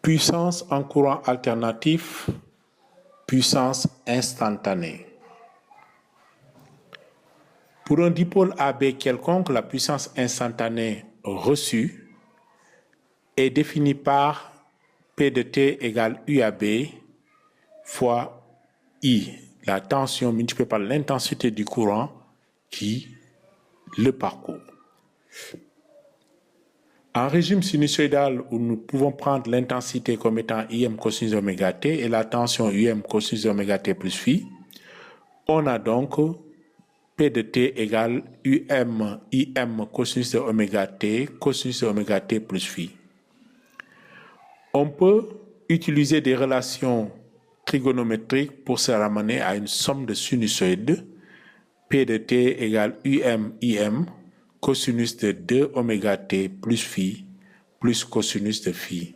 Puissance en courant alternatif, puissance instantanée. Pour un dipôle AB quelconque, la puissance instantanée reçue est définie par P de T égale UAB fois I, la tension multipliée par l'intensité du courant qui le parcourt. En régime sinusoïdal où nous pouvons prendre l'intensité comme étant IM cosinus oméga t et la tension UM cosinus oméga t plus phi, on a donc P de T égale UM IM cosinus de oméga t plus phi. On peut utiliser des relations trigonométriques pour se ramener à une somme de sinusoïdes. P de T égale UM IM cosinus de 2 oméga t plus phi plus cosinus de phi.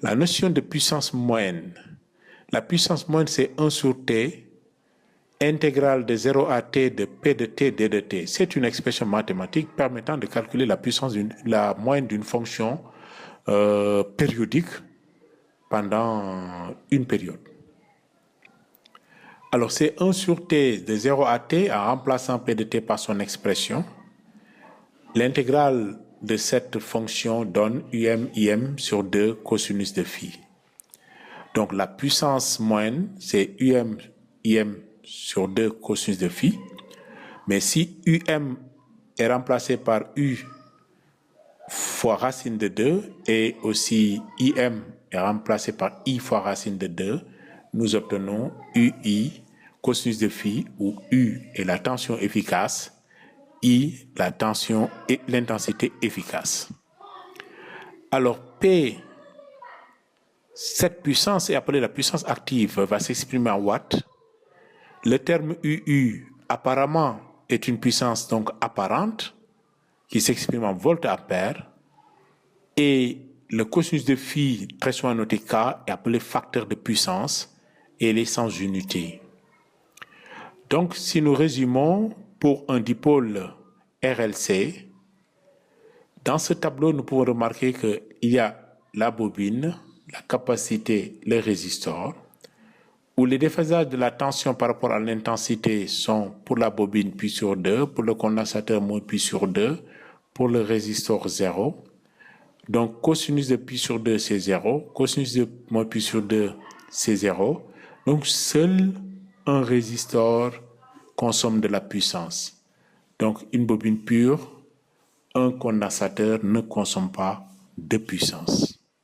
La notion de puissance moyenne. La puissance moyenne, c'est 1 sur t, intégrale de 0 à t de P de t d de t. C'est une expression mathématique permettant de calculer la moyenne d'une fonction périodique pendant une période. Alors, c'est 1 sur t de 0 à t en remplaçant P de t par son expression. L'intégrale de cette fonction donne UM/IM sur 2 cosinus de phi. Donc, la puissance moyenne, c'est UM/IM sur 2 cosinus de phi. Mais si UM est remplacé par U fois racine de 2 et aussi IM est remplacé par I fois racine de 2, nous obtenons UI cosinus de phi où U est la tension efficace, I la tension et l'intensité efficace. Alors P, cette puissance est appelée la puissance active, va s'exprimer en watts. Le terme UU apparemment est une puissance donc apparente qui s'exprime en volt-ampère et le cosinus de phi, très souvent noté K, est appelé facteur de puissance et il est sans unité. Donc, si nous résumons pour un dipôle RLC, dans ce tableau, nous pouvons remarquer qu'il y a la bobine, la capacité, le résistor, où les déphasages de la tension par rapport à l'intensité sont pour la bobine pi sur 2, pour le condensateur moins pi sur 2, pour le résistor 0. Donc, cosinus de pi sur 2, c'est 0. Cosinus de moins pi sur 2, c'est 0. Donc, seul un résistor consomme de la puissance. Donc, une bobine pure, un condensateur ne consomme pas de puissance.